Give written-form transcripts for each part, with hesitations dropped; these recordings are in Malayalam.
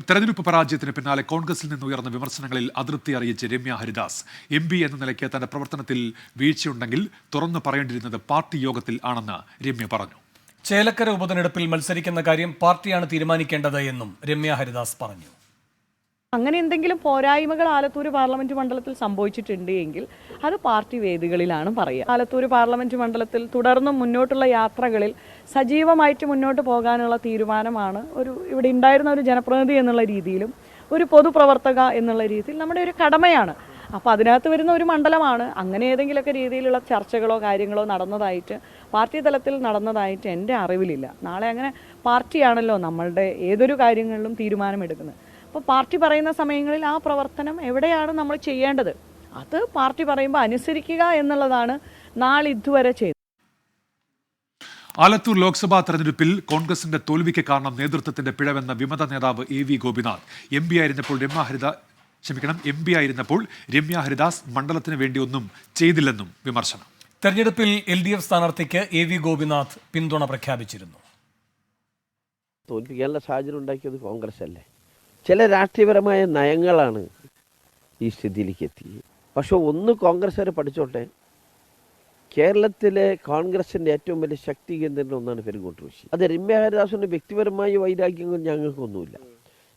തെരഞ്ഞെടുപ്പ് പരാജയത്തിന് പിന്നാലെ കോൺഗ്രസിൽ നിന്ന് ഉയർന്ന വിമർശനങ്ങളിൽ അതൃപ്തി അറിയിച്ച് രമ്യ ഹരിദാസ് MP എന്ന നിലയ്ക്ക് തന്റെ പ്രവർത്തനത്തിൽ വീഴ്ചയുണ്ടെങ്കിൽ തുറന്നു പറയേണ്ടിയിരുന്നത് പാർട്ടി യോഗത്തിൽ ആണെന്ന് രമ്യ പറഞ്ഞു. ചേലക്കര ഉപതെരഞ്ഞെടുപ്പിൽ മത്സരിക്കുന്ന കാര്യം പാർട്ടിയാണ് തീരുമാനിക്കേണ്ടത് എന്നും രമ്യ ഹരിദാസ് പറഞ്ഞു. അങ്ങനെ എന്തെങ്കിലും പോരായ്മകൾ ആലത്തൂർ പാർലമെന്റ് മണ്ഡലത്തിൽ സംഭവിച്ചിട്ടുണ്ട് എങ്കിൽ അത് പാർട്ടി വേദികളിലാണ് പറയുക. ആലത്തൂർ പാർലമെന്റ് മണ്ഡലത്തിൽ തുടർന്നും മുന്നോട്ടുള്ള യാത്രകളിൽ സജീവമായിട്ട് മുന്നോട്ട് പോകാനുള്ള തീരുമാനമാണ് ഇവിടെ ഉണ്ടായിരുന്ന ഒരു ജനപ്രതിനിധി എന്നുള്ള രീതിയിലും ഒരു പൊതുപ്രവർത്തക എന്നുള്ള രീതിയിൽ നമ്മുടെ ഒരു കടമയാണ്. അപ്പോൾ അതിനകത്ത് വരുന്ന ഒരു മണ്ഡലമാണ്. അങ്ങനെ ഏതെങ്കിലുമൊക്കെ രീതിയിലുള്ള ചർച്ചകളോ കാര്യങ്ങളോ നടന്നതായിട്ട് പാർട്ടി തലത്തിൽ നടന്നതായിട്ട് എൻ്റെ അറിവിലില്ല. നാളെ അങ്ങനെ പാർട്ടിയാണല്ലോ നമ്മളുടെ ഏതൊരു കാര്യങ്ങളിലും തീരുമാനമെടുക്കുന്നത്. അപ്പോൾ പാർട്ടി പറയുന്ന സമയങ്ങളിൽ ആ പ്രവർത്തനം എവിടെയാണ് നമ്മൾ ചെയ്യേണ്ടത് അത് പാർട്ടി പറയുമ്പോൾ അനുസരിക്കുക എന്നുള്ളതാണ് നാളിതുവരെ ചെയ്തത്. ആലത്തൂർ ലോക്സഭാ തെരഞ്ഞെടുപ്പിൽ കോൺഗ്രസിന്റെ തോൽവിക്ക് കാരണം നേതൃത്വത്തിന്റെ പിഴവെന്ന വിമത നേതാവ് AV ഗോപിനാഥ്. MP ആയിരുന്നപ്പോൾ രമ്യ ഹരിദാസ് മണ്ഡലത്തിന് വേണ്ടി ഒന്നും ചെയ്തില്ലെന്നും വിമർശനം. തെരഞ്ഞെടുപ്പിൽ LDF സ്ഥാനാർത്ഥിക്ക് AV ഗോപിനാഥ് പിന്തുണ പ്രഖ്യാപിച്ചിരുന്നു. തോൽപ്പിക്കാനുള്ള സാഹചര്യം ഉണ്ടാക്കിയത് കോൺഗ്രസ് അല്ലേ. ചില രാഷ്ട്രീയപരമായ നയങ്ങളാണ് ഈ സ്ഥിതിയിലേക്ക് എത്തിയത്. പക്ഷെ ഒന്ന് കോൺഗ്രസ്സുകാർ പഠിച്ചോട്ടെ, കേരളത്തിലെ കോൺഗ്രസിൻ്റെ ഏറ്റവും വലിയ ശക്തി കേന്ദ്രത്തിൽ ഒന്നാണ് പെരുങ്കോട്ടുകുരിശി. അത് രമ്യ ഹരിദാസിന് വ്യക്തിപരമായ വൈരാഗ്യങ്ങൾ ഞങ്ങൾക്കൊന്നുമില്ല.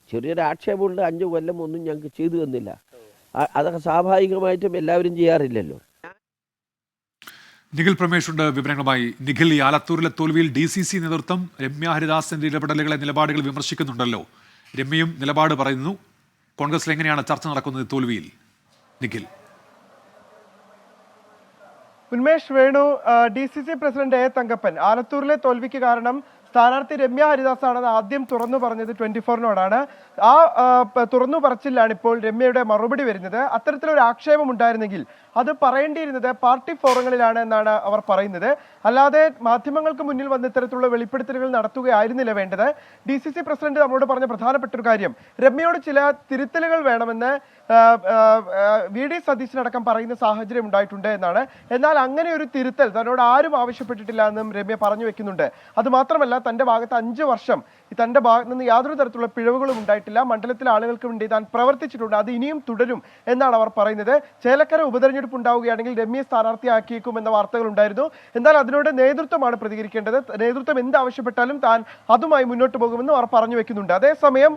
ചെറിയൊരു ആക്ഷേപമുണ്ട്, 5 കൊല്ലം ഒന്നും ഞങ്ങൾക്ക് ചെയ്തു തന്നില്ല. അതൊക്കെ സ്വാഭാവികമായിട്ടും എല്ലാവരും ചെയ്യാറില്ലല്ലോ. നിഖിൽ പ്രമേഷ് ഉണ്ട് വിവരങ്ങളുമായി. നിഖിൽ, ഈ ആലത്തൂരിലെ തോൽവിയിൽ DCC നേതൃത്വം രമ്യ ഹരിദാസിന്റെ നിലപാടുകൾ വിമർശിക്കുന്നുണ്ടല്ലോ. രമ്യയും നിലപാട് പറയുന്നു. കോൺഗ്രസിൽ എങ്ങനെയാണ് ചർച്ച നടക്കുന്നത് തോൽവിയിൽ? Nikhil. Unmesh Venu, DCC president A Thankappan ആലത്തൂരിലെ തോൽവിക്ക് കാരണം സ്ഥാനാർത്ഥി രമ്യ ഹരിദാസ് ആണെന്ന് ആദ്യം തുറന്നു പറഞ്ഞത് 24നോടാണ്. ആ തുറന്നു പറച്ചിലാണ് ഇപ്പോൾ രമ്യയുടെ മറുപടി വരുന്നത്. അത്തരത്തിലൊരു ആക്ഷേപം ഉണ്ടായിരുന്നെങ്കിൽ അത് പറയേണ്ടിയിരുന്നത് പാർട്ടി ഫോറങ്ങളിലാണ് എന്നാണ് അവർ പറയുന്നത്. അല്ലാതെ മാധ്യമങ്ങൾക്ക് മുന്നിൽ വന്ന് ഇത്തരത്തിലുള്ള വെളിപ്പെടുത്തലുകൾ നടത്തുകയായിരുന്നില്ല വേണ്ടത്. DCC പ്രസിഡന്റ് നമ്മളോട് പറഞ്ഞ പ്രധാനപ്പെട്ട ഒരു കാര്യം, രമ്യയോട് ചില തിരുത്തലുകൾ വേണമെന്ന് VD സതീശനടക്കം പറയുന്ന സാഹചര്യം ഉണ്ടായിട്ടുണ്ട് എന്നാണ്. എന്നാൽ അങ്ങനെ ഒരു തിരുത്തൽ തന്നോട് ആരും ആവശ്യപ്പെട്ടിട്ടില്ല എന്നും രമ്യ പറഞ്ഞു വെക്കുന്നുണ്ട്. അതുമാത്രമല്ല, തന്റെ ഭാഗത്ത് 5 വർഷം തന്റെ ഭാഗത്ത് നിന്ന് യാതൊരു തരത്തിലുള്ള പിഴവുകളും ഉണ്ടായിട്ടില്ല. മണ്ഡലത്തിലെ ആളുകൾക്ക് വേണ്ടി താൻ പ്രവർത്തിച്ചിട്ടുണ്ട്, അത് ഇനിയും തുടരും എന്നാണ് അവർ പറയുന്നത്. ചേലക്കര ഉപതെരഞ്ഞെടുപ്പ് ഉണ്ടാവുകയാണെങ്കിൽ രമ്യയെ സ്ഥാനാർത്ഥിയാക്കിയേക്കുമെന്ന വാർത്തകൾ ഉണ്ടായിരുന്നു. എന്നാൽ അതിനോട് നേതൃത്വമാണ് പ്രതികരിക്കേണ്ടത്. നേതൃത്വം എന്താവശ്യപ്പെട്ടാലും താൻ അതുമായി മുന്നോട്ട് പോകുമെന്നും അവർ പറഞ്ഞു വെക്കുന്നുണ്ട്. അതേസമയം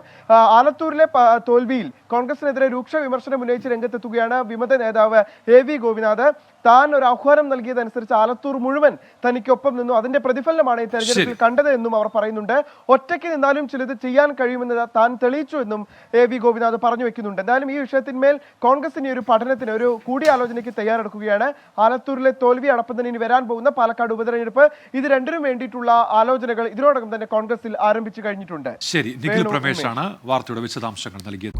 ആലത്തൂരിലെ തോൽവിയിൽ കോൺഗ്രസിനെതിരെ രൂക്ഷ വിമർശനം ഉന്നയിച്ച് രംഗത്തെത്തുകയാണ് വിമത നേതാവ് AV ഗോപിനാഥ്. താൻ ഒരു ആഹ്വാനം നൽകിയതനുസരിച്ച് ആലത്തൂർ മുഴുവൻ തനിക്കൊപ്പം നിന്നു. അതിന്റെ പ്രതിഫലനമാണ് ഈ തെരഞ്ഞെടുപ്പിൽ കണ്ടത് എന്നും അവർ പറയുന്നുണ്ട്. ഒറ്റയ്ക്ക് നിന്നാലും ചിലത് ചെയ്യാൻ കഴിയുമെന്ന് താൻ തെളിയിച്ചു എന്നും AV ഗോപിനാഥ് പറഞ്ഞു വെക്കുന്നുണ്ട്. എന്തായാലും ഈ വിഷയത്തിന്മേൽ കോൺഗ്രസിന് ഒരു പഠനത്തിന്, ഒരു കൂടിയാലോചനയ്ക്ക് തയ്യാറെടുക്കുകയാണ്. ആലത്തൂരിലെ തോൽവി അടക്കം തന്നെ ഇനി വരാൻ പോകുന്ന പാലക്കാട് ഉപതെരഞ്ഞെടുപ്പ്, ഇത് രണ്ടിനും വേണ്ടിയിട്ടുള്ള ആലോചനകൾ ഇതിനോടകം തന്നെ കോൺഗ്രസിൽ ആരംഭിച്ചു കഴിഞ്ഞിട്ടുണ്ട്. ശരി, നിഖിൽ പ്രമേഷാണ് വാർത്തയുടെ വിശദാംശങ്ങൾ നൽകിയത്.